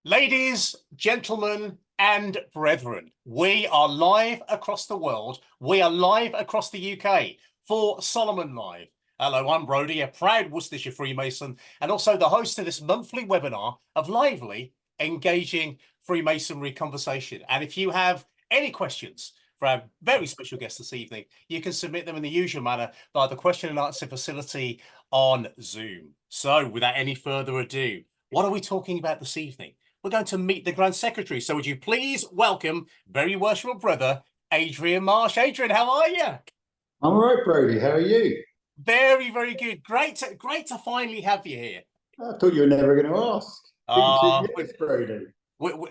Ladies, gentlemen, and brethren, we are live across the world. We are live across the UK for Solomon Live. Hello, I'm Brodie, a proud Worcestershire Freemason, and also the host of this monthly webinar of lively, engaging Freemasonry conversation. And if you have any questions for our very special guest this evening, you can submit them in the usual manner by the question and answer facility on Zoom. So without any further ado, what are we talking about this evening? We're going to meet the Grand Secretary. So would you please welcome very worshipful brother, Adrian Marsh. Adrian, how are you? I'm all right, Brodie. How are you? Very, very good. Great to finally have you here. I thought you were never going to ask. Yes, Brodie.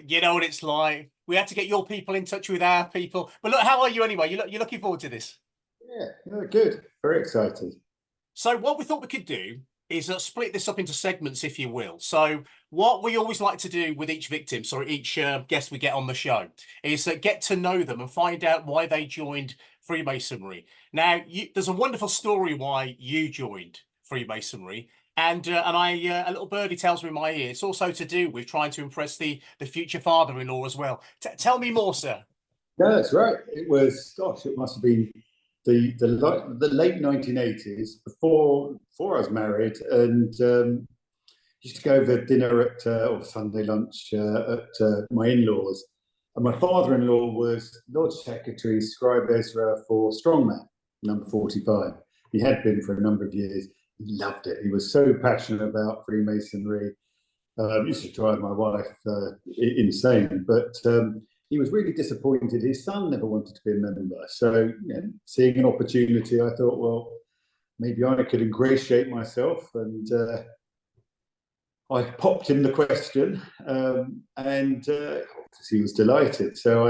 You know what it's like. We had to get your people in touch with our people. But look, how are you anyway? You're looking forward to this? Yeah, good. Very excited. So what we thought we could do is split this up into segments, if you will. So what we always like to do with each victim, each guest we get on the show, is get to know them and find out why they joined Freemasonry. Now, there's a wonderful story why you joined Freemasonry, and a little birdie tells me in my ear, it's also to do with trying to impress the future father-in-law as well. Tell me more, sir. No, that's right. It was, it must have been the late 1980s, before I was married, and used to go over dinner at or Sunday lunch at my in-laws, and my father-in-law was Lodge Secretary, Scribe Ezra for Strongman, number 45. He had been for a number of years. He loved it. He was so passionate about Freemasonry. Used to drive my wife insane, but he was really disappointed. His son never wanted to be a member. So, seeing an opportunity, I thought, well, maybe I could ingratiate myself. And I popped him the question, and he was delighted. So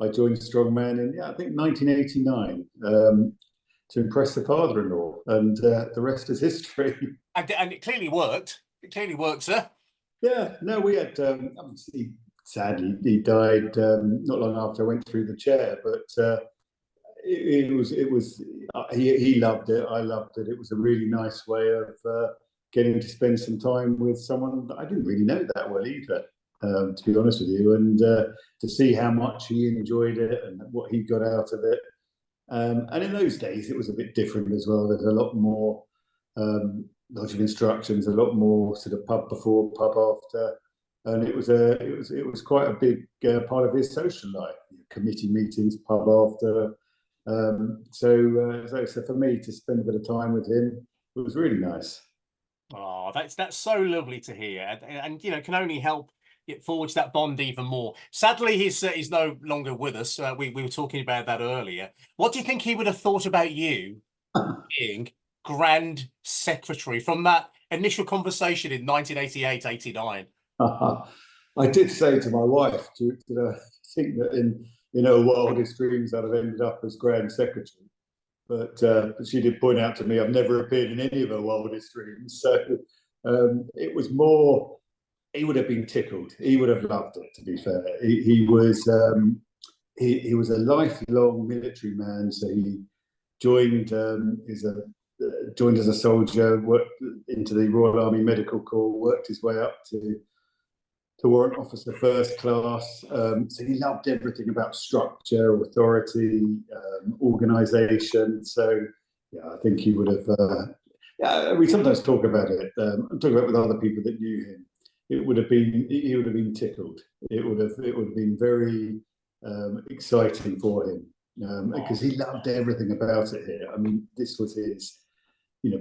I joined Strongman in, I think, 1989 to impress the father-in-law. And the rest is history. And it clearly worked. It clearly worked, sir. Yeah, no, we had, obviously, sadly, he died not long after I went through the chair, but he loved it. I loved it. It was a really nice way of getting to spend some time with someone that I didn't really know that well either, to be honest with you, and to see how much he enjoyed it and what he got out of it. And in those days, it was a bit different as well. There's a lot more lots of instructions, a lot more sort of pub before, pub after. And it was quite a big part of his social life, committee meetings, pub after. So for me to spend a bit of time with him, it was really nice. Oh, that's so lovely to hear, and can only help forge that bond even more. Sadly, he's no longer with us. We were talking about that earlier. What do you think he would have thought about you being Grand Secretary from that initial conversation in 1988, 89? I did say to my wife, did I think that in her wildest dreams I'd have ended up as Grand Secretary, but she did point out to me I've never appeared in any of her wildest dreams. So it was more, he would have been tickled. He would have loved it, to be fair. He was a lifelong military man, so he joined joined as a soldier, worked into the Royal Army Medical Corps, worked his way up to Warrant Officer First Class. So he loved everything about structure, authority, organisation. So I think he would have. We sometimes talk about it. I'm talking about with other people that knew him. He would have been tickled. It would have been very exciting for him because he loved everything about it here. I mean, this was his,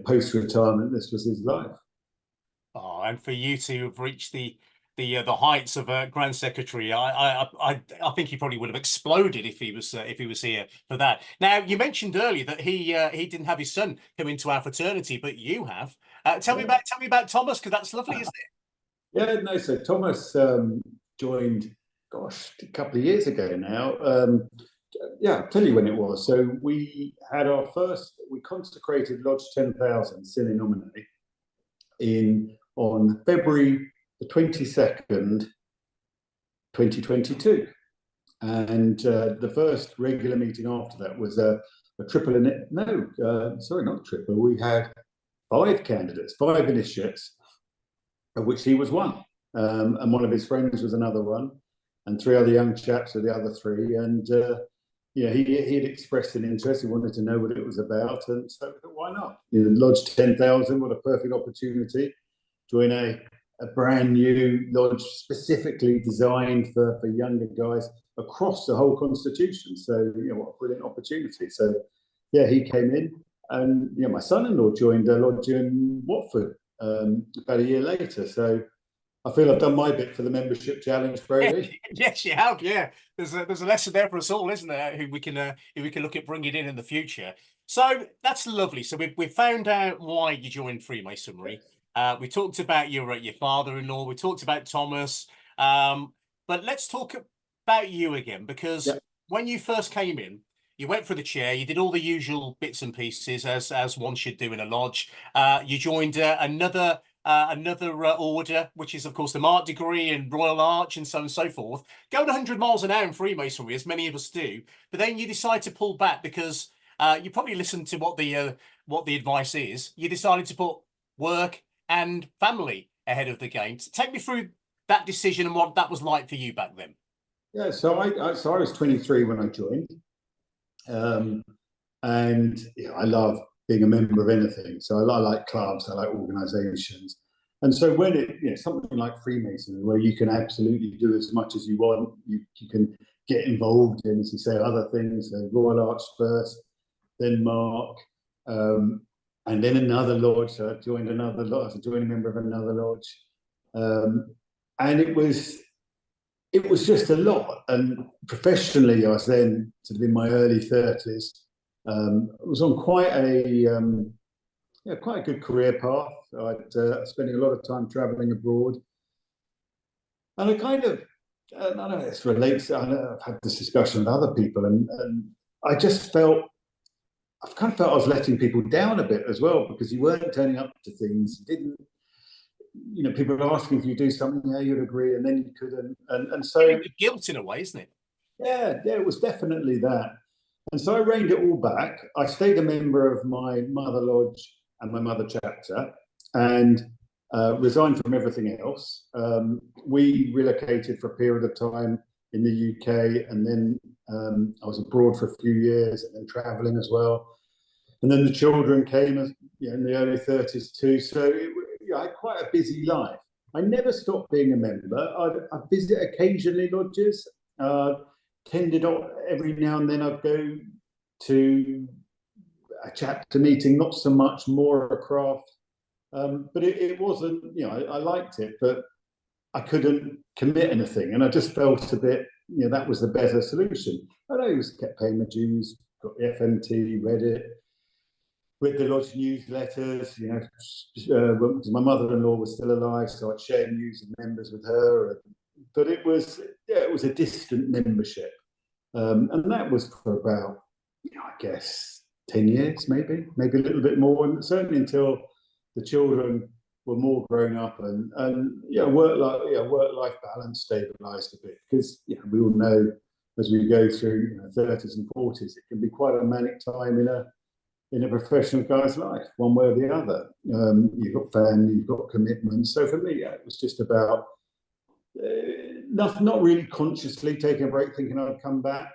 post-retirement. This was his life. Oh, and for you to have reached the heights of a Grand Secretary, I think he probably would have exploded if he was here for that. Now, you mentioned earlier that he didn't have his son come into our fraternity, but you have. Tell me about Thomas, because that's lovely, isn't it? Yeah, no. So Thomas joined, a couple of years ago now. I'll tell you when it was. So we had we consecrated Lodge 10,000 sine nomine on February the 22nd, 2022. And the first regular meeting after that was a triple, not triple. We had 5 candidates, 5 initiates, of which he was one. and one of his friends was another one, and three other young chaps were the other three. And he had expressed an interest. He wanted to know what it was about, and so why not? Lodge 10,000, what a perfect opportunity. Join a brand new lodge specifically designed for younger guys across the whole constitution. So what a brilliant opportunity. So yeah, he came in, and my son-in-law joined a lodge in Watford about a year later. So I feel I've done my bit for the membership challenge, Brody. Yes, you have. Yeah, there's a lesson there for us all, isn't there? Who we can look at bringing in the future. So that's lovely. So we've found out why you joined Freemasonry. We talked about your father-in-law. We talked about Thomas. But let's talk about you again, because when you first came in, you went for the chair. You did all the usual bits and pieces as one should do in a lodge. You joined another order, which is, of course, the Mark degree and Royal Arch and so on and so forth. Going 100 miles an hour in Freemasonry, as many of us do, but then you decide to pull back because you probably listened to what the advice is. You decided to put work and family ahead of the game. So take me through that decision and what that was like for you back then. Yeah, so I was 23 when I joined, and I love being a member of anything. So I like clubs, I like organisations, and so when something like Freemasonry, where you can absolutely do as much as you want, you can get involved in, as you say, other things. Royal Arch first, then Mark, and then another lodge. So I joined another lodge. I joined a member of another lodge, and it was just a lot. And professionally, I was then sort of in my early 30s. I was on quite a good career path. I'd spending a lot of time traveling abroad, and I kind of, I don't know, this relates. I know I've had this discussion with other people, and I just felt, I've kind of felt I was letting people down a bit as well, because you weren't turning up to things. You didn't, people were asking if you do something, yeah, you'd agree, and then you couldn't, and so guilt in a way, isn't it? Yeah, it was definitely that. And so I reined it all back. I stayed a member of my mother lodge and my mother chapter, and resigned from everything else. We relocated for a period of time in the UK, and then I was abroad for a few years, and then traveling as well. And then the children came in the early 30s too. So I had quite a busy life. I never stopped being a member. I'd visit occasionally lodges. Tended every now and then I'd go to a chapter meeting, not so much, more a craft. But it wasn't, I liked it, but I couldn't commit anything. And I just felt a bit, that was the better solution. I always kept paying my dues, got the FMT, read the lodge newsletters, my mother-in-law was still alive, so I'd share news and members with her. But it was a distant membership. And that was for about, I guess, 10 years, maybe a little bit more. And certainly until the children were more grown up and work-life balance stabilised a bit. Because we all know, as we go through 30s and 40s, it can be quite a manic time in a professional guy's life, one way or the other. You've got family, you've got commitments. So for me, it was just about not really consciously taking a break, thinking I'd come back.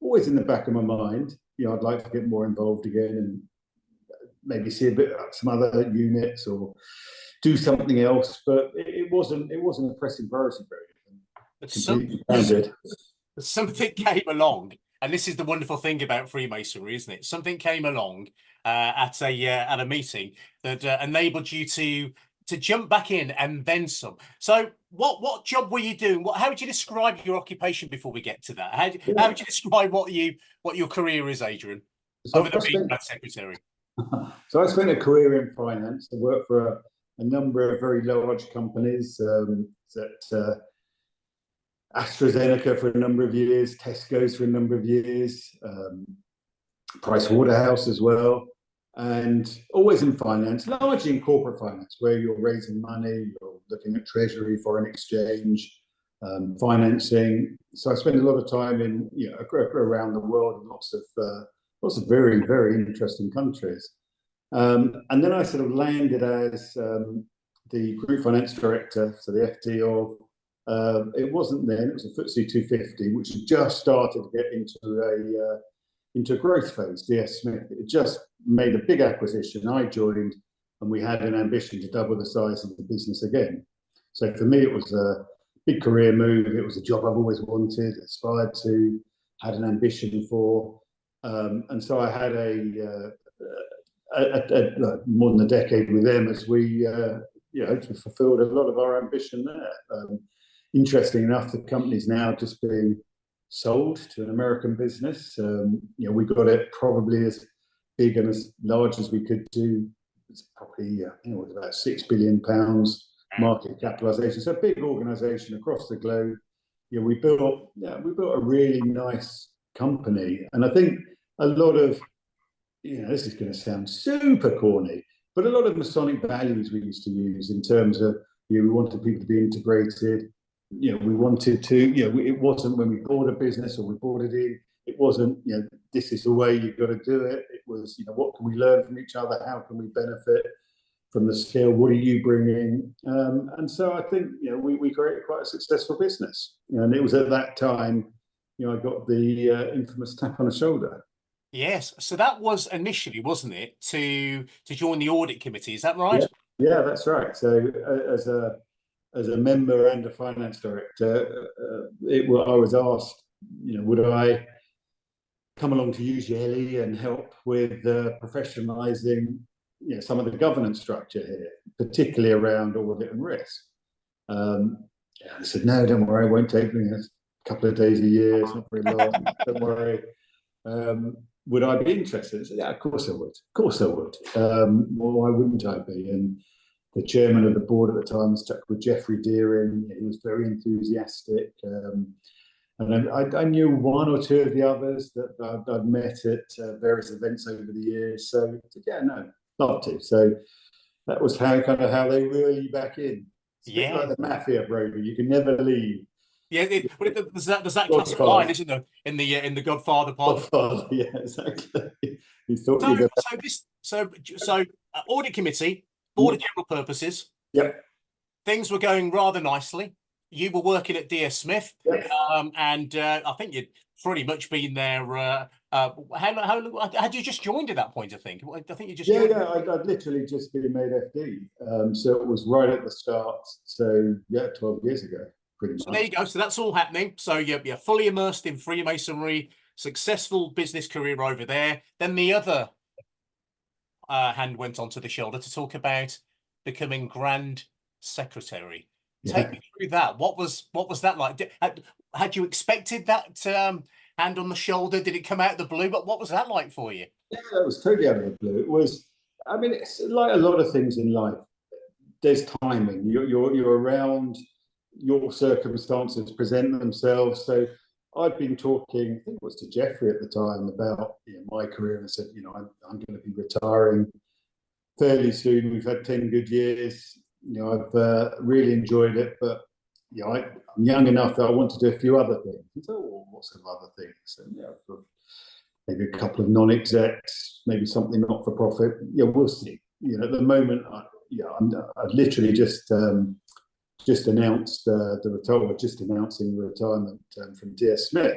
Always in the back of my mind, I'd like to get more involved again and maybe see a bit of some other units or do something else. But it wasn't a pressing priority. Something came along. And this is the wonderful thing about Freemasonry, isn't it? Something came along at a meeting that enabled you to jump back in and then some. So what job were you doing? How would you describe your occupation before we get to that? How would you describe what your career is, Adrian, other than being that secretary? So I spent a career in finance. I worked for a number of very large companies, AstraZeneca for a number of years, Tesco's for a number of years, Price Waterhouse as well, and always in finance, largely in corporate finance, where you're raising money, you're looking at treasury, foreign exchange, financing. So I spent a lot of time in around the world in lots of very, very interesting countries. And then I sort of landed as the group finance director, so the FD of, it wasn't then, it was a FTSE 250, which had just started to get into a growth phase, DS Smith. It just made a big acquisition. I joined, and we had an ambition to double the size of the business again. So for me, it was a big career move. It was a job I've always wanted, aspired to, had an ambition for. And so I had more than a decade with them as we fulfilled a lot of our ambition there. Interesting enough, the company's now just being sold to an American business. We got it probably as big and as large as we could do. It's probably it was about £6 billion market capitalization. So a big organisation across the globe. We built a really nice company, and I think a lot of this is going to sound super corny, but a lot of Masonic values we used to use in terms of we wanted people to be integrated. We wanted to, it wasn't when we bought a business or we bought it in, it wasn't, this is the way you've got to do it. It was, what can we learn from each other? How can we benefit from the skill? What are you bringing? And so I think, we created quite a successful business. And it was at that time, I got the infamous tap on the shoulder. Yes. So that was initially, wasn't it, to join the audit committee? Is that right? Yeah, that's right. So as a member and a finance director, I was asked, would I come along to UGLE and help with professionalising, some of the governance structure here, particularly around audit and risk. I said, no, don't worry, it won't take me a couple of days a year. It's not very long. Don't worry. Would I be interested? I said, yeah, of course I would. Of course I would. Why wouldn't I be? And the chairman of the board at the time was with Jeffrey Deering. He was very enthusiastic. And I knew one or two of the others that I'd met at various events over the years. So yeah, no, love to. So that was how they reel you back in. It's a bit like the mafia, Brody. You can never leave. Yeah, there's that classic line, isn't there, in the Godfather part? Godfather, yeah, exactly. So audit committee, board of general purposes. Yep. Things were going rather nicely. You were working at DS Smith, yep. And I think you'd pretty much been there. How had you just joined at that point? I think you just joined. I'd literally just been made FD, so it was right at the start. So 12 years ago. So there you go. So that's all happening. So you're fully immersed in Freemasonry, successful business career over there. Then the other hand went onto the shoulder to talk about becoming Grand Secretary. Take me through that. What was that like? Had you expected that hand on the shoulder? Did it come out of the blue? But what was that like for you? Yeah, it was totally out of the blue. It was. I mean, it's like a lot of things in life. There's timing. You're around. Your circumstances present themselves. So I'd been talking, I think it was to Jeffrey at the time, about my career, and I said, I'm going to be retiring fairly soon. We've had 10 good years. I've really enjoyed it, but I'm young enough that I want to do a few other things. And so, what sort of other things? And maybe a couple of non-execs, maybe something not for profit. We'll see. At the moment, I literally just announced just announcing the retirement from DS Smith.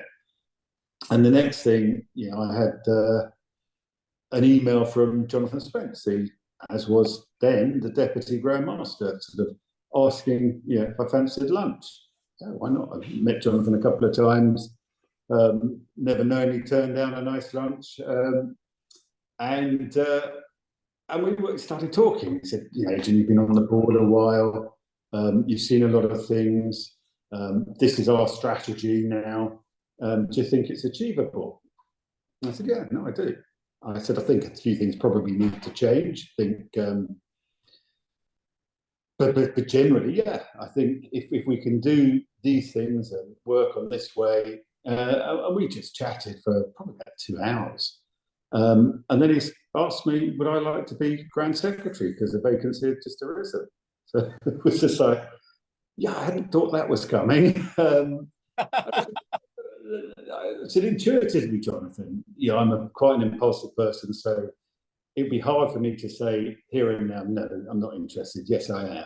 And the next thing, I had an email from Jonathan Spence, as was then the Deputy Grand Master, sort of asking, if I fancied lunch. Yeah, why not? I met Jonathan a couple of times, never known he turned down a nice lunch. And we started talking. He said, Adrian, you've been on the board a while. You've seen a lot of things. This is our strategy now. Do you think it's achievable? And I said, yeah, no, I do. I said, I think a few things probably need to change. But generally, yeah, I think if we can do these things and work on this way, and we just chatted for probably about 2 hours. And then he asked me, would I like to be Grand Secretary, because the vacancy had just arisen. So it was just like, I hadn't thought that was coming. I said, intuitively, Jonathan, I'm quite an impulsive person, so it'd be hard for me to say here and now, no, I'm not interested. Yes, I am.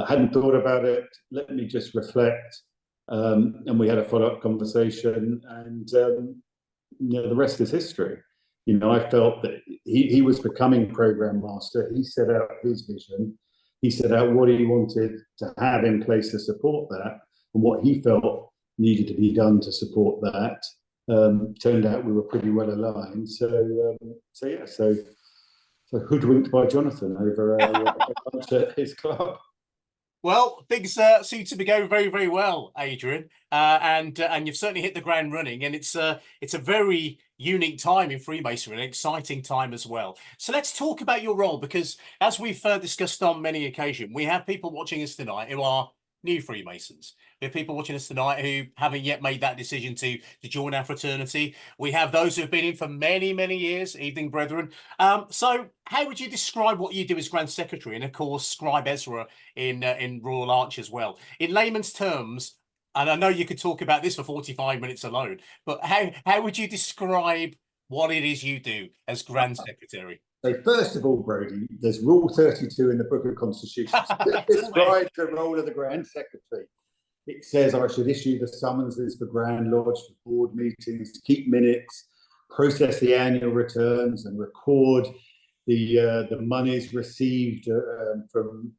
Hadn't thought about it. Let me just reflect. And we had a follow-up conversation, and the rest is history. I felt that he was becoming program master. He set out his vision. He set out what he wanted to have in place to support that, and what he felt needed to be done to support that. Turned out we were pretty well aligned. So hoodwinked by Jonathan over lunch at his club. Well, things seem to be going very, very well, Adrian, and you've certainly hit the ground running. And it's a very unique time in Freemasonry, an exciting time as well. So let's talk about your role, because as we've discussed on many occasions, we have people watching us tonight who are new Freemasons. We have people watching us tonight who haven't yet made that decision to join our fraternity. We have those who have been in for many, many years. Evening, brethren. So how would you describe what you do as Grand Secretary, and of course Scribe Ezra in Royal Arch as well? In layman's terms, and I know you could talk about this for 45 minutes alone, but how would you describe what it is you do as Grand Secretary? So first of all, Brodie, there's Rule 32 in the Book of Constitutions that describes the role of the Grand Secretary. It says I should issue the summonses for Grand Lodge, for board meetings, keep minutes, process the annual returns, and record the monies received from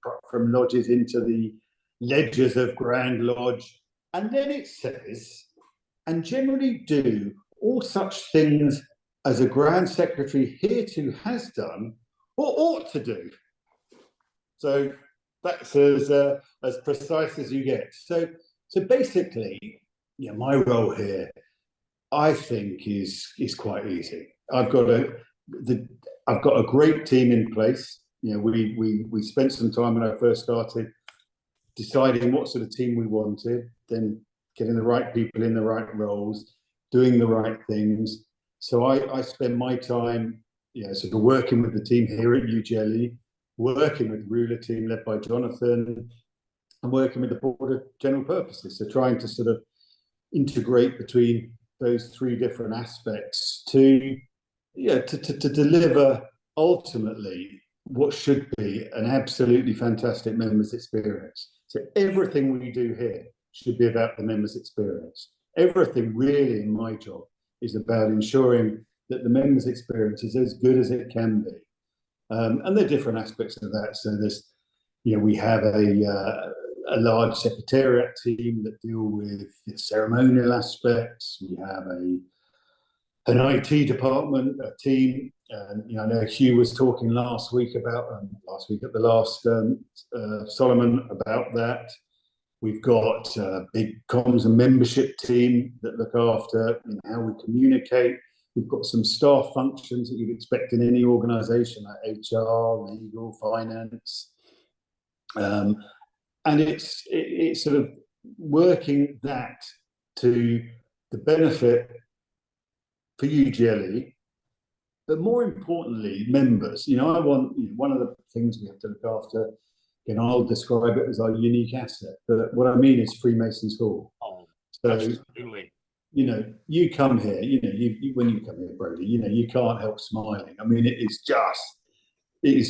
lodges into the ledgers of Grand Lodge. And then it says, and generally do all such things as a Grand Secretary hereto has done or ought to do. So that's as precise as you get. So basically, my role here, I think, is quite easy. I've got a great team in place. We spent some time when I first started deciding what sort of team we wanted, then getting the right people in the right roles, doing the right things. So I spend my time, sort of working with the team here at UGLE, working with the ruler team led by Jonathan, and working with the board of general purposes. So trying to sort of integrate between those three different aspects to deliver ultimately what should be an absolutely fantastic members experience. So everything we do here should be about the members experience. Everything really in my job is about ensuring that the members experience is as good as it can be. And there are different aspects of that. So there's, we have a large secretariat team that deal with the ceremonial aspects. We have an IT department, a team. And, I know Hugh was talking last week at the last Solomon about that. We've got a big comms and membership team that look after how we communicate. We've got some staff functions that you'd expect in any organisation, like HR, legal, finance. And it's sort of working that to the benefit for UGLE, but more importantly, members. I want, one of the things we have to look after, I'll describe it as our unique asset, but what I mean is Freemasons Hall. Oh, so absolutely. You come here, when you come here, Brodie, you can't help smiling. I mean, it is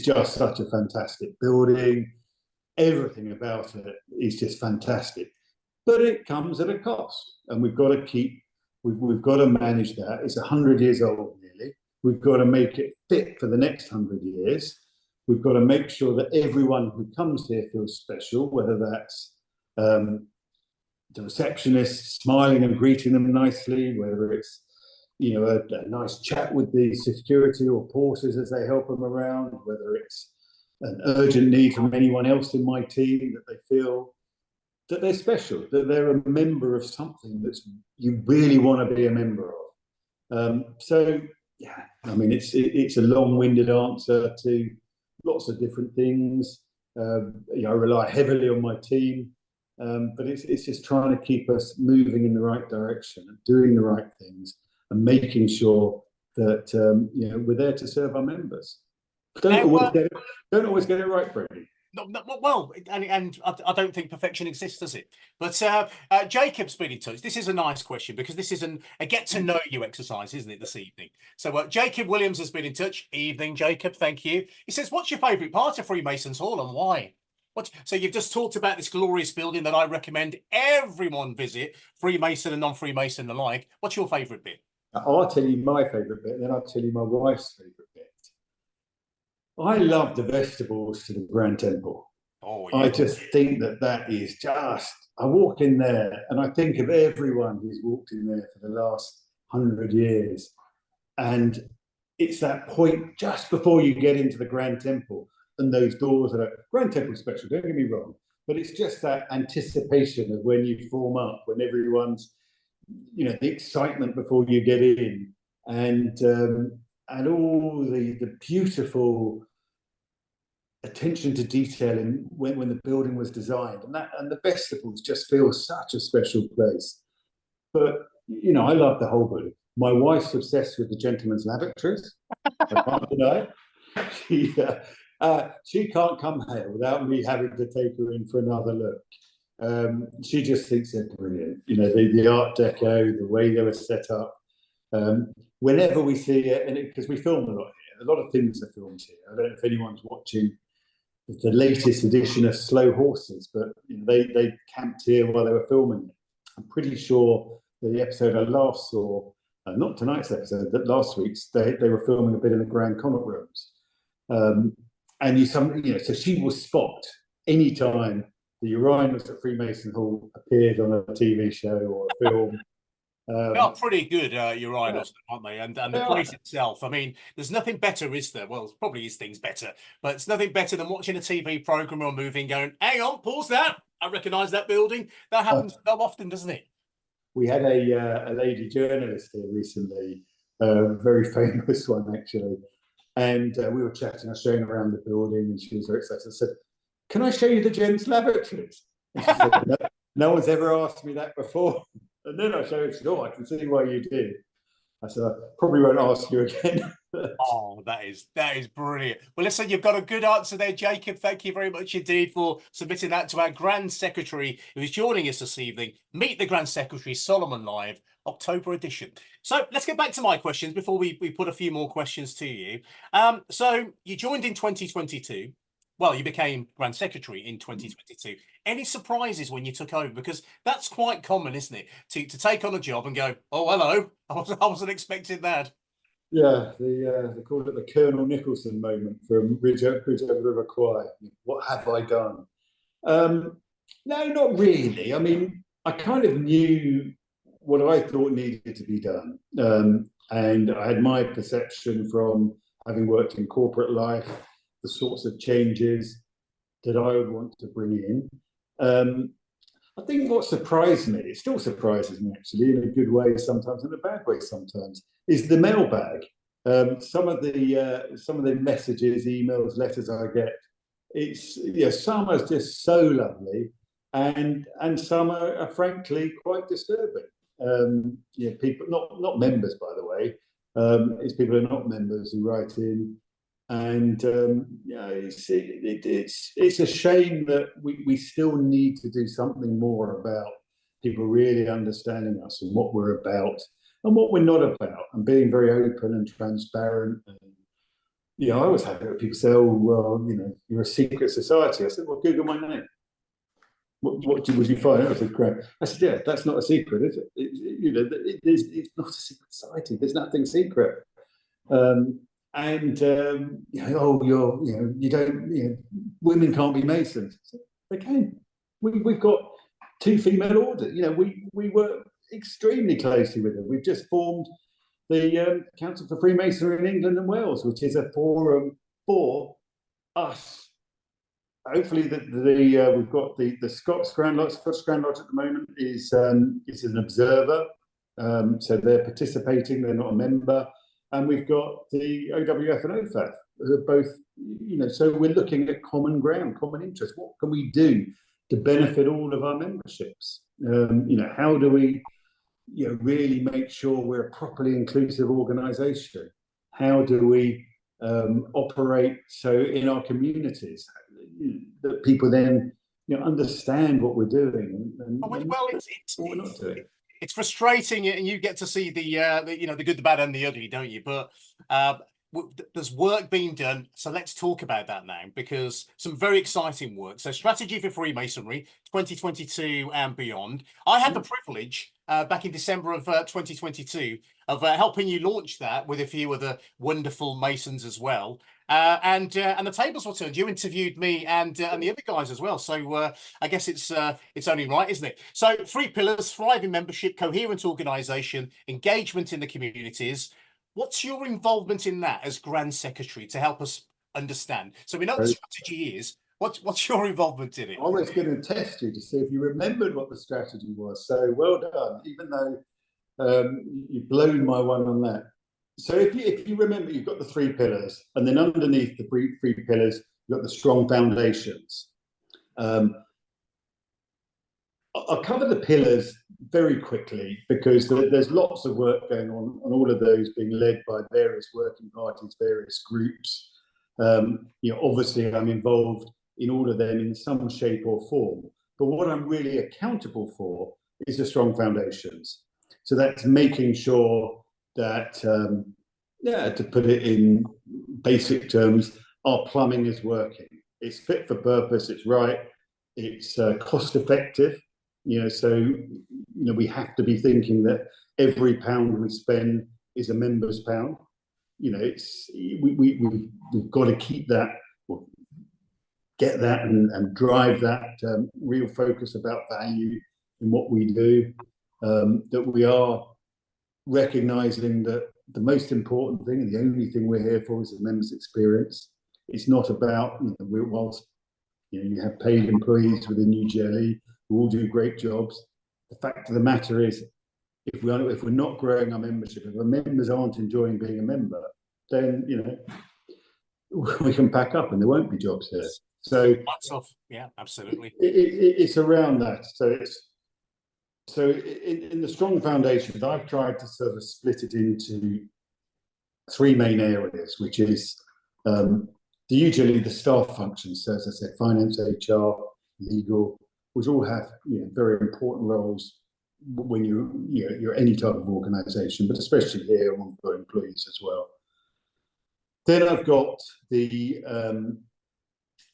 just such a fantastic building. Everything about it is just fantastic, but it comes at a cost, and we've got to manage that. It's 100 years old nearly. We've got to make it fit for the next 100 years. We've got to make sure that everyone who comes here feels special, whether that's the receptionist smiling and greeting them nicely, whether it's a nice chat with the security or porters as they help them around, whether it's an urgent need from anyone else in my team, that they feel that they're special, that they're a member of something that you really want to be a member of. So yeah, I mean, it's a long-winded answer to lots of different things. I rely heavily on my team, but it's just trying to keep us moving in the right direction and doing the right things and making sure that we're there to serve our members. Don't always get it right, Brodie. Well, and I don't think perfection exists, does it? But Jacob's been in touch. This is a nice question, because this is a get to know you exercise, isn't it, this evening? So Jacob Williams has been in touch. Evening, Jacob. Thank you. He says, "What's your favourite part of Freemasons Hall and why?" So you've just talked about this glorious building that I recommend everyone visit, Freemason and non-Freemason alike. What's your favourite bit? I'll tell you my favourite bit, and then I'll tell you my wife's favourite bit. I love the vegetables to the Grand Temple. Oh, I yeah. just think that is just, I walk in there and I think of everyone who's walked in there for the last 100 years. And it's that point just before you get into the Grand Temple and those doors that are Grand Temple special, don't get me wrong, but it's just that anticipation of when you form up, when everyone's, the excitement before you get in, and all the beautiful attention to detail in when the building was designed, and the vegetables just feel such a special place. But I love the whole building. My wife's obsessed with the gentlemen's lavatories. I can't deny it. She can't come here without me having to take her in for another look. She just thinks they're brilliant. The Art Deco, the way they were set up. Whenever we see it, and because we film a lot here, a lot of things are filmed here. I don't know if anyone's watching the latest edition of Slow Horses, but they camped here while they were filming it. I'm pretty sure the episode I last saw, not tonight's episode, but last week's, they were filming a bit in the Grand Connaught Rooms. And so she will spot any time the Uranus at Freemason Hall appeared on a TV show or a film. They are pretty good, Uranus, aren't they? And the place itself. I mean, there's nothing better, is there? Well, probably is things better, but it's nothing better than watching a TV program or a movie and going, hang on, pause that. I recognise that building. That happens so often, doesn't it? We had a lady journalist here recently, a very famous one, actually. And we were chatting, I was showing around the building, and she was very excited. I said, can I show you the gents' lavatories? And she said, no one's ever asked me that before. And then I showed her, she said, I can see why you did. I said, I probably won't ask you again. Oh, that is brilliant. Well, listen, you've got a good answer there, Jacob. Thank you very much indeed for submitting that to our Grand Secretary, who is joining us this evening. Meet the Grand Secretary, Solomon Live, October edition. So let's get back to my questions before we put a few more questions to you. So you joined in 2022. Well, you became Grand Secretary in 2022. Any surprises when you took over? Because that's quite common, isn't it? To take on a job and go, oh, hello, I wasn't expecting that. Yeah, they call it the Colonel Nicholson moment from Bridge Over the River Kwai. What have I done? No, not really. I mean, I kind of knew what I thought needed to be done. And I had my perception from having worked in corporate life, the sorts of changes that I would want to bring in. I think what surprised me, it still surprises me actually, in a good way sometimes, in a bad way sometimes, is the mailbag. Some of the messages, emails, letters I get, some are just so lovely, and some are frankly quite disturbing. People, not members, by the way, it's people who are not members who write in. And it's a shame that we still need to do something more about people really understanding us and what we're about and what we're not about, and being very open and transparent. And I always have people say, "Oh, well, you're a secret society." I said, "Well, Google my name. What would you find?" I said, "Great." I said, "Yeah, that's not a secret, is it? It's not a secret society. There's nothing secret." You don't, women can't be Masons. They can. We've got 2 female orders. We work extremely closely with them. We've just formed the Council for Freemasonry in England and Wales, which is a forum for us. Hopefully, we've got the Scots Grand Lodge. Scottish Grand Lodge at the moment is an observer, so they're participating. They're not a member. And we've got the OWF and OFAF, who are both, so we're looking at common ground, common interest. What can we do to benefit all of our memberships? How do we, really make sure we're a properly inclusive organisation? How do we operate so in our communities that people then, understand what we're doing and what we're not doing? It's frustrating, and you get to see the good, the bad, and the ugly, don't you? But there's work being done. So let's talk about that now, because some very exciting work. So strategy for Freemasonry 2022 and beyond. I had the privilege back in December of 2022 of helping you launch that with a few other wonderful Masons as well. And the tables were turned. You interviewed me and the other guys as well. So I guess it's only right, isn't it? So 3 pillars: thriving membership, coherent organisation, engagement in the communities. What's your involvement in that as Grand Secretary to help us understand? So we know what the strategy is. What's your involvement in it? I was going to test you to see if you remembered what the strategy was. So well done, even though you've blown my one on that. So if you remember, you've got the 3 pillars, and then underneath the three pillars, you've got the strong foundations. I'll cover the pillars very quickly because there's lots of work going on all of those, being led by various working parties, various groups. Obviously I'm involved in all of them in some shape or form. But what I'm really accountable for is the strong foundations. So that's making sure that, to put it in basic terms, our plumbing is working. It's fit for purpose, it's right, it's cost effective. We have to be thinking that every pound we spend is a member's pound. We've got to keep that, get that, and drive that real focus about value in what we do. That we are recognizing that the most important thing and the only thing we're here for is the members' experience. It's not about, whilst you have paid employees within UGLE who all do great jobs. The fact of the matter is, if we're not growing our membership, if our members aren't enjoying being a member, then we can pack up and there won't be jobs here. So yeah, absolutely. It's around that. So in the strong foundations, I've tried to sort of split it into 3 main areas, which is usually the staff functions. So as I said, finance, HR, legal, which all have very important roles when you're any type of organisation, but especially here we've got employees as well. Then I've got the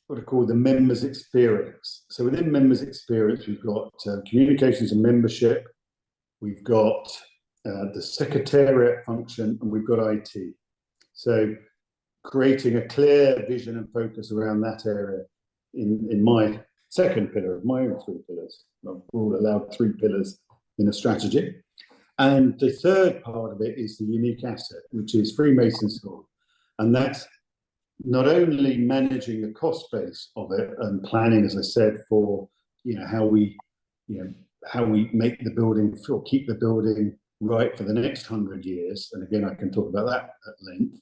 what I call the members' experience. So within members' experience, we've got communications and membership, we've got the secretariat function, and we've got IT. So creating a clear vision and focus around that area in my second pillar of my own 3 pillars. We're all allowed 3 pillars in a strategy. And the third part of it is the unique asset, which is Freemason School. And that's not only managing the cost base of it and planning, as I said, for how we make the building or keep the building right for the next 100 years. And again, I can talk about that at length,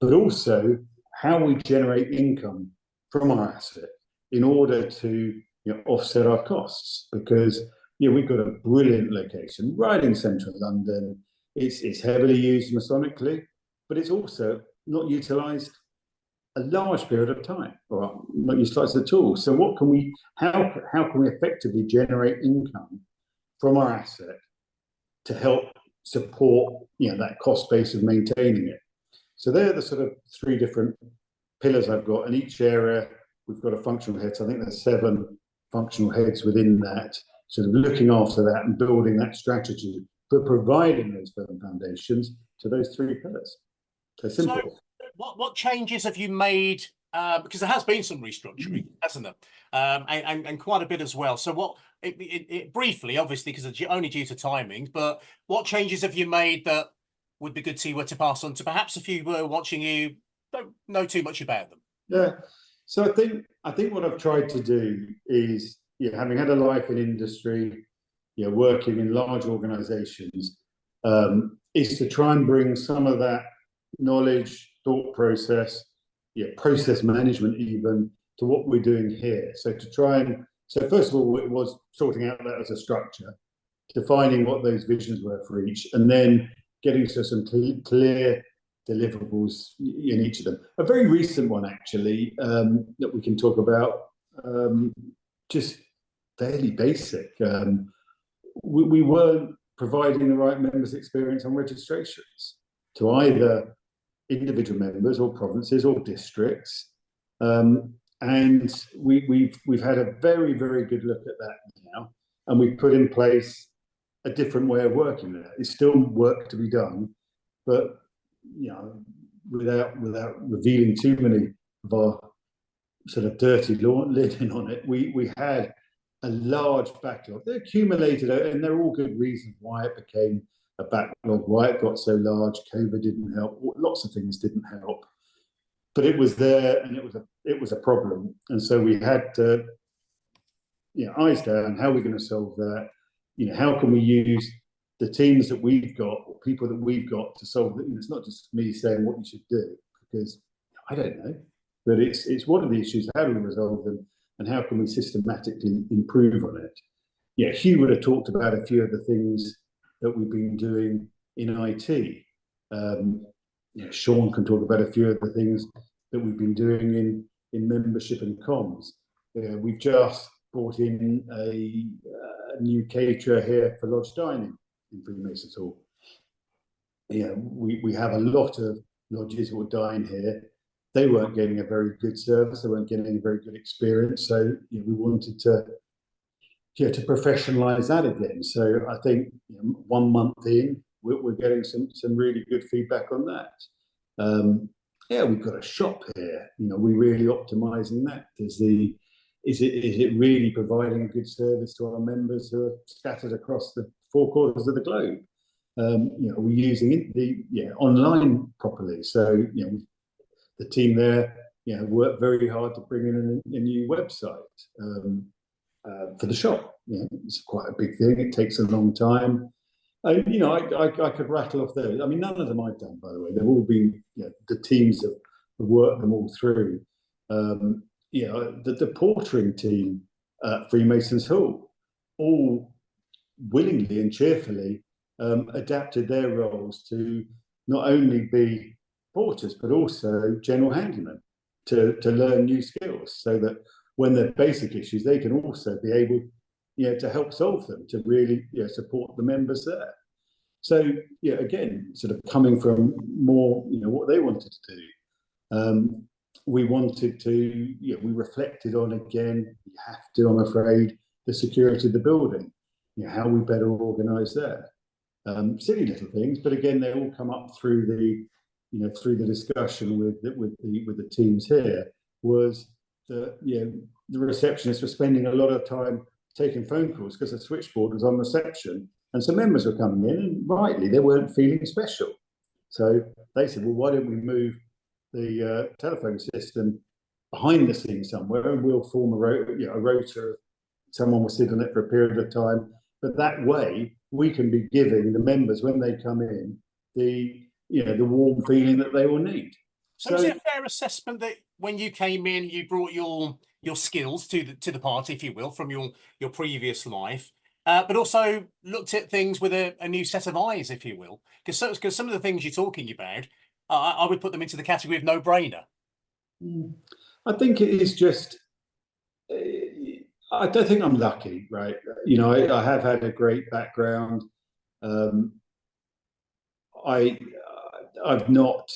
but also how we generate income from our asset in order to offset our costs, because we've got a brilliant location right in central London. It's heavily used Masonically, but it's also not utilised a large period of time, or not utilised at all. So how can we effectively generate income from our asset to help support that cost base of maintaining it? So they're the sort of 3 different pillars I've got, and each area we've got a functional head. So I think there's 7 functional heads within that, sort of looking after that and building that strategy, but providing those firm foundations to those 3 pillars. So simple. So what changes have you made? Because there has been some restructuring, hasn't there? And quite a bit as well. So briefly, obviously, because it's only due to timing, but what changes have you made that would be good to you to pass on to perhaps a few who are watching you don't know too much about them? Yeah. So I think what I've tried to do is, having had a life in industry, working in large organisations, is to try and bring some of that knowledge, thought process, process management even, to what we're doing here. So first of all, it was sorting out that as a structure, defining what those visions were for each, and then getting to some clear deliverables in each of them. A very recent one, actually, that we can talk about, just fairly basic. We weren't providing the right members' experience on registrations to either individual members or provinces or districts. And we've had a very, very good look at that now, and we've put in place a different way of working there. It's still work to be done, but without revealing too many of our sort of dirty linen on it, we had a large backlog. They accumulated, and there are all good reasons why it became a backlog, why it got so large. COVID didn't help. Lots of things didn't help, but it was there, and it was a problem. And so we had to, eyes down. How are we going to solve that? How can we use the teams that we've got, or people that we've got, to solve it? It's not just me saying what you should do, because I don't know, but it's what are the issues? How do we resolve them? And how can we systematically improve on it? Yeah, Hugh would have talked about a few of the things that we've been doing in IT. Sean can talk about a few of the things that we've been doing in membership and comms. We've just brought in a new caterer here for lodge dining in Freemasons Hall. We have a lot of lodges who will dine here. They weren't getting a very good service. They weren't getting a very good experience. So we wanted to professionalize that again. So I think 1 month in, we're getting some really good feedback on that. We've got a shop here. We're really optimizing that. Is it really providing a good service to our members who are scattered across the 4 quarters of the globe? We're using the online properly. So the team there worked very hard to bring in a new website for the shop. It's quite a big thing. It takes a long time. And I could rattle off those. I mean, none of them I've done, by the way. They've all been the teams have worked them all through. The portering team at Freemasons Hall all willingly and cheerfully adapted their roles to not only be porters but also general handymen, to learn new skills, so that when there are basic issues, they can also be able to help solve them, to really support the members there. So again, sort of coming from more what they wanted to do. We wanted to, we reflected on, again, you have to, I'm afraid, the security of the building, how we better organise that. Silly little things, but again, they all come up through the discussion with the teams here. Was the receptionists were spending a lot of time taking phone calls because the switchboard was on reception, and some members were coming in, and rightly, they weren't feeling special. So they said, well, why don't we move the telephone system behind the scenes somewhere, and we'll form a rota. Someone will sit on it for a period of time, but that way we can be giving the members, when they come in, the warm feeling that they will need. So is it a fair assessment that when you came in, you brought your skills to the party, if you will, from your previous life, but also looked at things with a new set of eyes, if you will? Because some of the things you're talking about, I would put them into the category of no-brainer. I think it is just, I don't think I'm lucky, right? I have had a great background. I've not.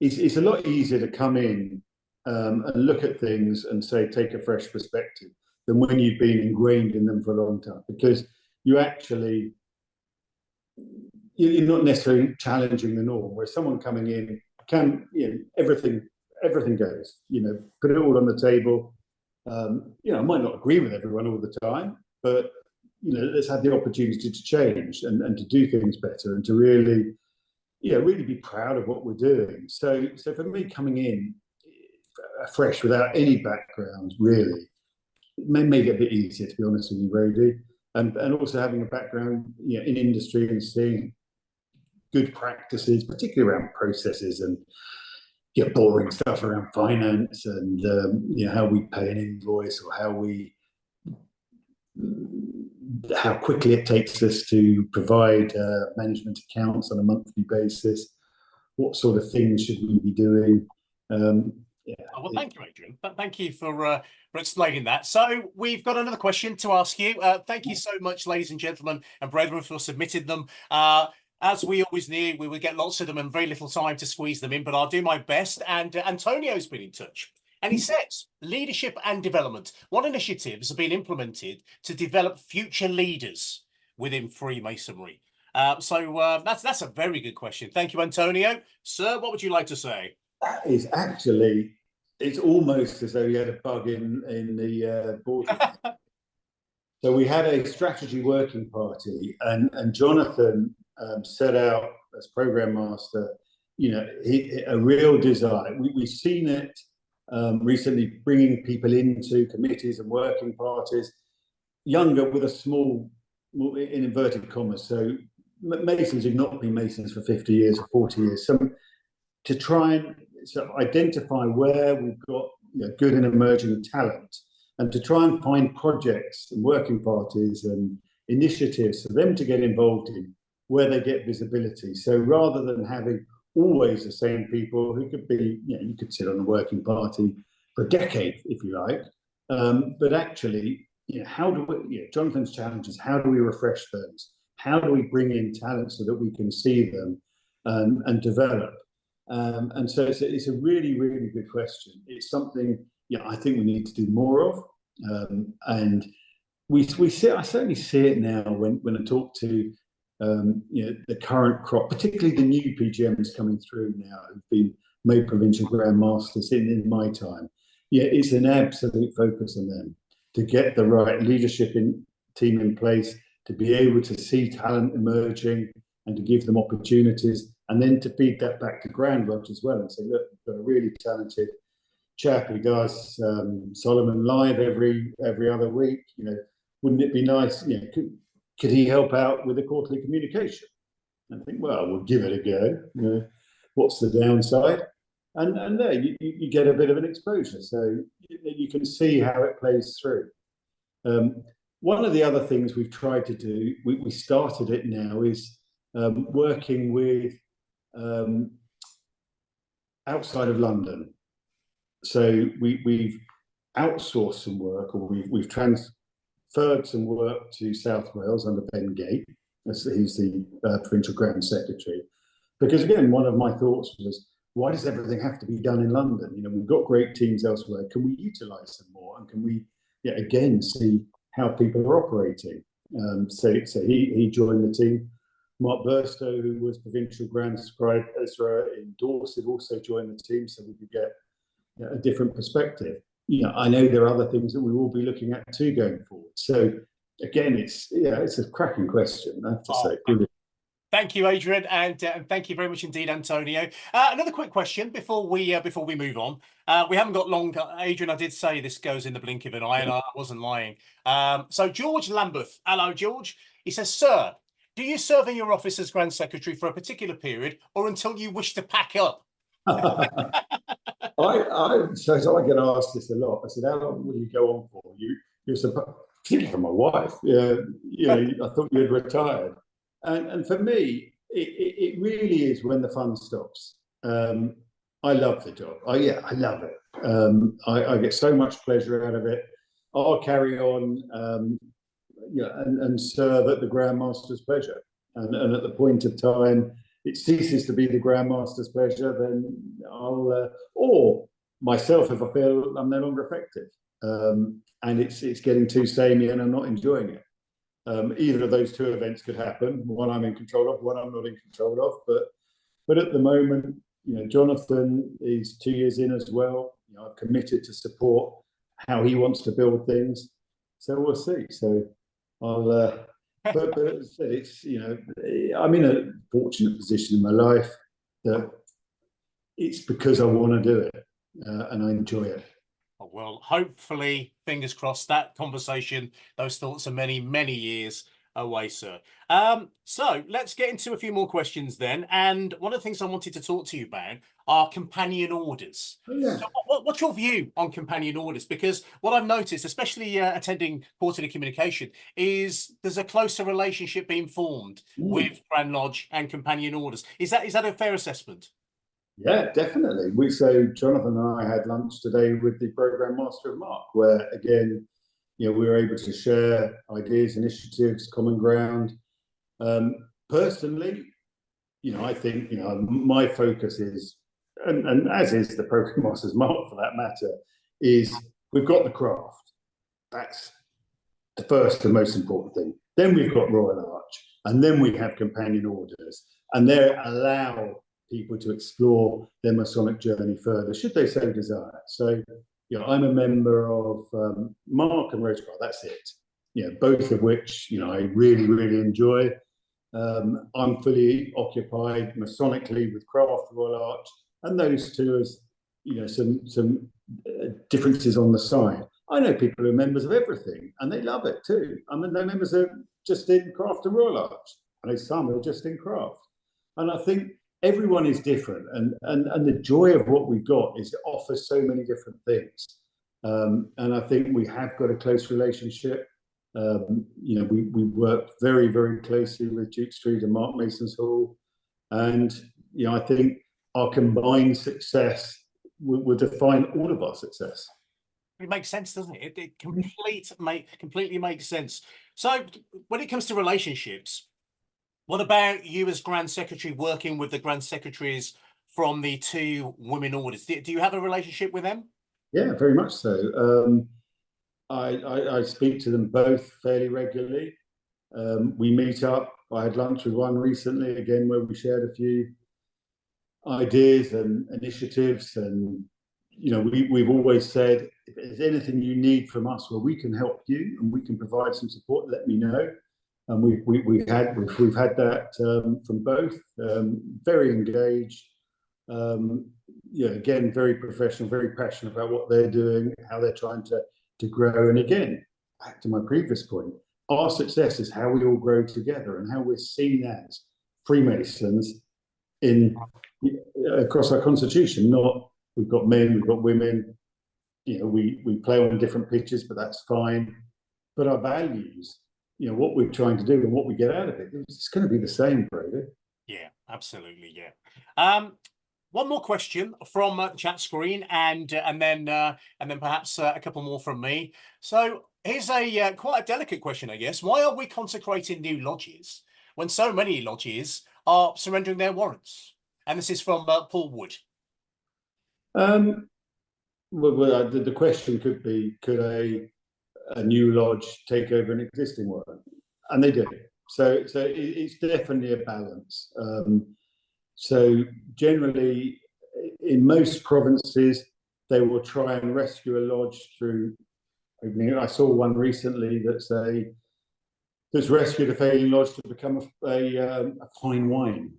It's a lot easier to come in and look at things and say, take a fresh perspective, than when you've been ingrained in them for a long time, because you're not necessarily challenging the norm. Where someone coming in can, everything goes. Put it all on the table. I might not agree with everyone all the time, but let's have the opportunity to change and to do things better, and to really be proud of what we're doing. So for me, coming in fresh without any background, really, it made it a bit easier, to be honest with you, Brady. And also having a background in industry and seeing good practices, particularly around processes and boring stuff around finance and how we pay an invoice, or how quickly it takes us to provide management accounts on a monthly basis. What sort of things should we be doing? Well, thank you, Adrian. Thank you for explaining that. So we've got another question to ask you. Thank you so much, ladies and gentlemen and brethren, for submitting them. As we always knew, we would get lots of them and very little time to squeeze them in, but I'll do my best. And Antonio's been in touch. And he says, leadership and development. What initiatives have been implemented to develop future leaders within Freemasonry? That's a very good question. Thank you, Antonio. Sir, what would you like to say? That is actually, it's almost as though you had a bug in the board. So we had a strategy working party, and Jonathan set out as program master, a real desire. We've seen it recently, bringing people into committees and working parties, younger with a small, in inverted commas. So Masons who've not been Masons for 50 years or 40 years. To try and identify where we've got good and emerging talent, and to try and find projects and working parties and initiatives for them to get involved in where they get visibility. So rather than having always the same people who could be, you could sit on a working party for a decade, if you like, but actually, how do we, Jonathan's challenge is, how do we refresh those? How do we bring in talent so that we can see them and develop? And so it's a really, really good question. It's something I think we need to do more of. And I certainly see it now when I talk to the current crop, particularly the new PGMs coming through now, who've been made provincial Grand Masters in my time. It's an absolute focus on them to get the right leadership team in place, to be able to see talent emerging and to give them opportunities, and then to feed that back to Grand Lodge as well and say, look, we've got a really talented chap who does Solomon live every other week. Wouldn't it be nice? Could he help out with the quarterly communication? And I think, well, we'll give it a go. What's the downside? And there you get a bit of an exposure, so you can see how it plays through. One of the other things we've tried to do, we started it now, is working with outside of London. So we've outsourced some work, or we've transferred some work to South Wales under Ben Gate. He's the provincial Grand Secretary. Because again, one of my thoughts was, why does everything have to be done in London? We've got great teams elsewhere. Can we utilise them more? And can we, again, see how people are operating? So he joined the team. Mark Burstow, who was provincial Grand Scribe Ezra in Dorset, also joined the team, so we could get a different perspective. I know there are other things that we will be looking at too going forward. So again, it's a cracking question, I have to say. Brilliant. Thank you, Adrian, and thank you very much indeed, Antonio. Another quick question before we move on. We haven't got long. Adrian, I did say this goes in the blink of an eye, and I wasn't lying. So George Lambeth, hello, George. He says, sir, do you serve in your office as Grand Secretary for a particular period, or until you wish to pack up? I get asked this a lot. I said, how long will you go on for? You're supposed, particularly from my wife. I thought you had retired. And for me, it really is when the fun stops. I love the job. I love it. I get so much pleasure out of it. I'll carry on, and serve at the Grand Master's pleasure. And at the point of time it ceases to be the Grand Master's pleasure, then I'll, or myself, if I feel I'm no longer effective, and it's getting too samey and I'm not enjoying it. Either of those two events could happen. One I'm in control of, one I'm not in control of. But at the moment, Jonathan is 2 years in as well. I've committed to support how he wants to build things. So we'll see. So I'll. But as I said, it's I'm in a fortunate position in my life that it's because I want to do it and I enjoy it. Well, hopefully, fingers crossed, that conversation, those thoughts are many, many years away, sir. So let's get into a few more questions then. And one of the things I wanted to talk to you about are companion orders. Oh, yeah. So what's your view on companion orders? Because what I've noticed, especially attending quarterly communication, is there's a closer relationship being formed with Grand Lodge and companion orders. Is that a fair assessment? Yeah, definitely. So Jonathan and I had lunch today with the Program Master of Mark, where again, we were able to share ideas, initiatives, common ground. Personally, I think, my focus is, and as is the Program Master's Mark for that matter, is we've got the craft. That's the first and most important thing. Then we've got Royal Arch, and then we have companion orders, and they allow people to explore their Masonic journey further, should they so desire. So, I'm a member of Mark and Rotary. That's it. Both of which, I really, really enjoy. I'm fully occupied Masonically with Craft Royal Arch, and those two as some differences on the side. I know people who are members of everything, and they love it too. I mean, they're members of just in Craft and Royal Arch, and some are just in Craft. And I think everyone is different, and the joy of what we've got is it offers so many different things. And I think we have got a close relationship. We work very, very closely with Duke Street and Mark Mason's Hall, and I think our combined success will define all of our success. It makes sense, doesn't it? It completely makes sense. So when it comes to relationships, what about you as Grand Secretary working with the Grand Secretaries from the two women orders? Do you have a relationship with them? Yeah, very much so. I speak to them both fairly regularly. We meet up. I had lunch with one recently, again, where we shared a few ideas and initiatives. And, we've always said, if there's anything you need from us where we can help you and we can provide some support, let me know. And we've had that from both. Very engaged. Again, very professional, very passionate about what they're doing, how they're trying to grow. And again, back to my previous point, our success is how we all grow together and how we're seen as Freemasons across our constitution. Not we've got men, we've got women, we play on different pitches, but that's fine. But our values, what we're trying to do and what we get out of it, it's going to be the same, Brady. Yeah, absolutely. Yeah. One more question from the chat screen, and then perhaps a couple more from me. So here's a quite a delicate question, I guess. Why are we consecrating new lodges when so many lodges are surrendering their warrants? And this is from Paul Wood. Well, the question could be: could a new lodge take over an existing one? And they do. So it's definitely a balance. So generally, in most provinces, they will try and rescue a lodge through. I saw one recently that's rescued a failing lodge to become a fine wine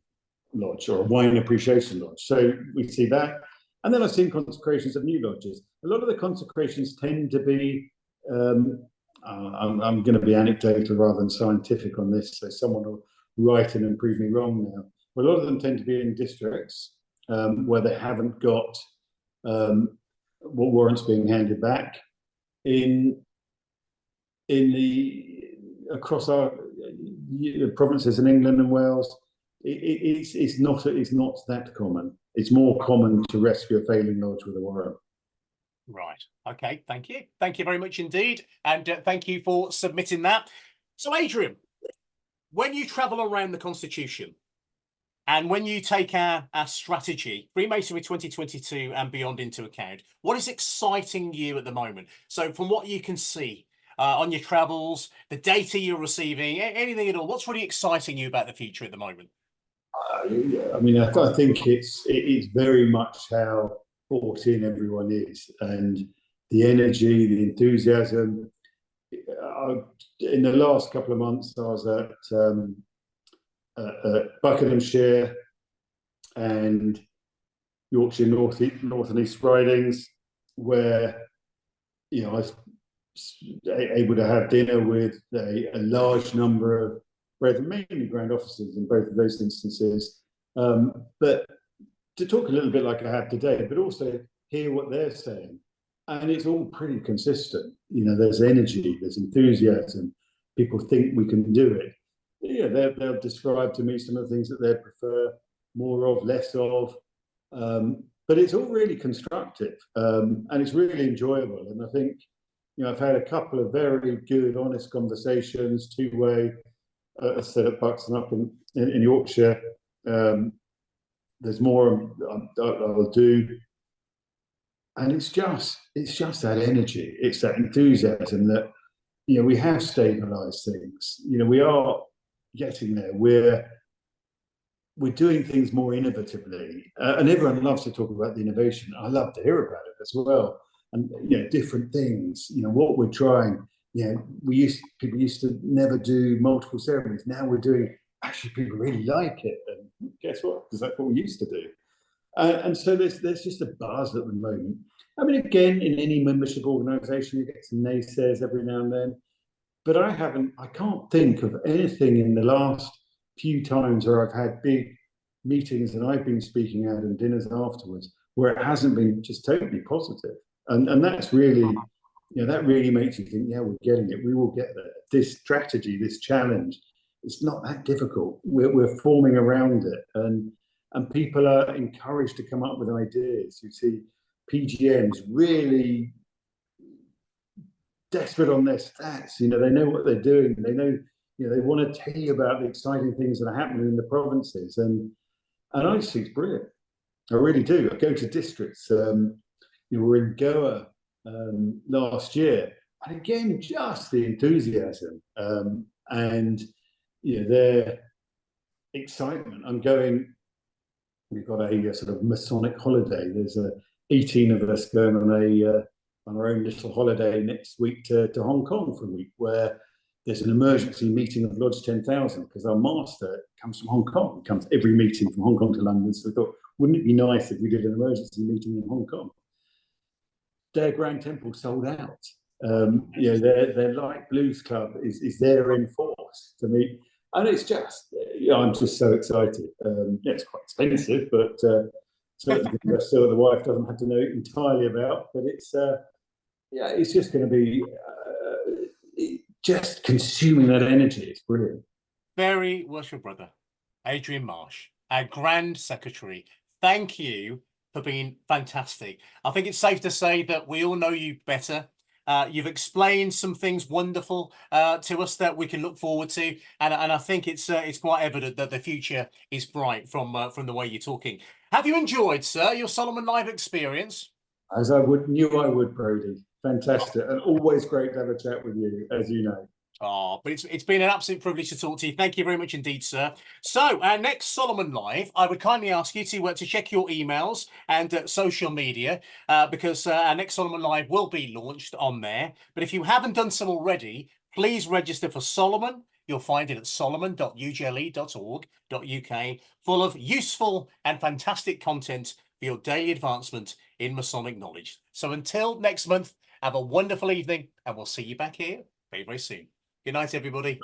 lodge or a wine appreciation lodge. So we see that, and then I've seen consecrations of new lodges. A lot of the consecrations tend to be. I'm going to be anecdotal rather than scientific on this, so someone will write in and prove me wrong now. But a lot of them tend to be in districts where they haven't got warrants being handed back. Across our provinces in England and Wales, it's not that common. It's more common to rescue a failing lodge with a warrant. Right. Okay. Thank you. Thank you very much indeed. And thank you for submitting that. So, Adrian, when you travel around the Constitution and when you take our strategy, Freemasonry 2022 and beyond into account, what is exciting you at the moment? So from what you can see on your travels, the data you're receiving, anything at all, what's really exciting you about the future at the moment? I mean, I think it's very much how bought in everyone is, and the energy, the enthusiasm. In the last couple of months, I was at Buckinghamshire and Yorkshire North and East Ridings, where I was able to have dinner with a large number of brethren, mainly Grand Officers in both of those instances, but to talk a little bit like I have today, but also hear what they're saying. And it's all pretty consistent. There's energy, there's enthusiasm. People think we can do it. Yeah, they'll describe to me some of the things that they prefer more of, less of. But it's all really constructive, and it's really enjoyable. And I think, I've had a couple of very good, honest conversations, two-way, set at Buxton up in Yorkshire, There's more I'll do, and it's just that energy, it's that enthusiasm that we have stabilised things. We are getting there. We're doing things more innovatively, and everyone loves to talk about the innovation. I love to hear about it as well, and different things. What we're trying. People used to never do multiple ceremonies. Now we're doing. Actually, people really like it, and guess what? Because that's what we used to do. And so there's just a buzz at the moment. I mean, again, in any membership organisation, you get some naysayers every now and then. But I can't think of anything in the last few times where I've had big meetings and I've been speaking out and dinners afterwards where it hasn't been just totally positive. And that's really, that really makes you think, yeah, we're getting it. We will get there. This strategy, this challenge, it's not that difficult. We're forming around it. And people are encouraged to come up with ideas. You see PGMs really desperate on their stats. They know what they're doing. They know, they want to tell you about the exciting things that are happening in the provinces. And I just think it's brilliant. I really do. I go to districts. We're in Goa last year. And again, just the enthusiasm and their excitement. I'm going. We've got a sort of Masonic holiday. There's 18 of us going on our own little holiday next week to Hong Kong for a week, where there's an emergency meeting of Lodge 10,000 because our master comes from Hong Kong. He comes every meeting from Hong Kong to London. So we thought, wouldn't it be nice if we did an emergency meeting in Hong Kong? Their Grand Temple sold out. Their Light Blues Club is there in force to meet. And it's just, I'm just so excited. It's quite expensive, but certainly still the wife doesn't have to know entirely about. But it's just going to be just consuming that energy. It's brilliant. Very worshipful brother, Adrian Marsh, our Grand Secretary. Thank you for being fantastic. I think it's safe to say that we all know you better. You've explained some things wonderful to us that we can look forward to, and I think it's quite evident that the future is bright from the way you're talking. Have you enjoyed, sir, your Solomon Live experience? As I knew I would, Brody. Fantastic, and always great to have a chat with you, as you know. Oh, but it's been an absolute privilege to talk to you. Thank you very much indeed, sir. So our next Solomon Live, I would kindly ask you to check your emails and social media because our next Solomon Live will be launched on there. But if you haven't done so already, please register for Solomon. You'll find it at solomon.ugle.org.uk, full of useful and fantastic content for your daily advancement in Masonic knowledge. So until next month, have a wonderful evening, and we'll see you back here very, very soon. Good night, everybody.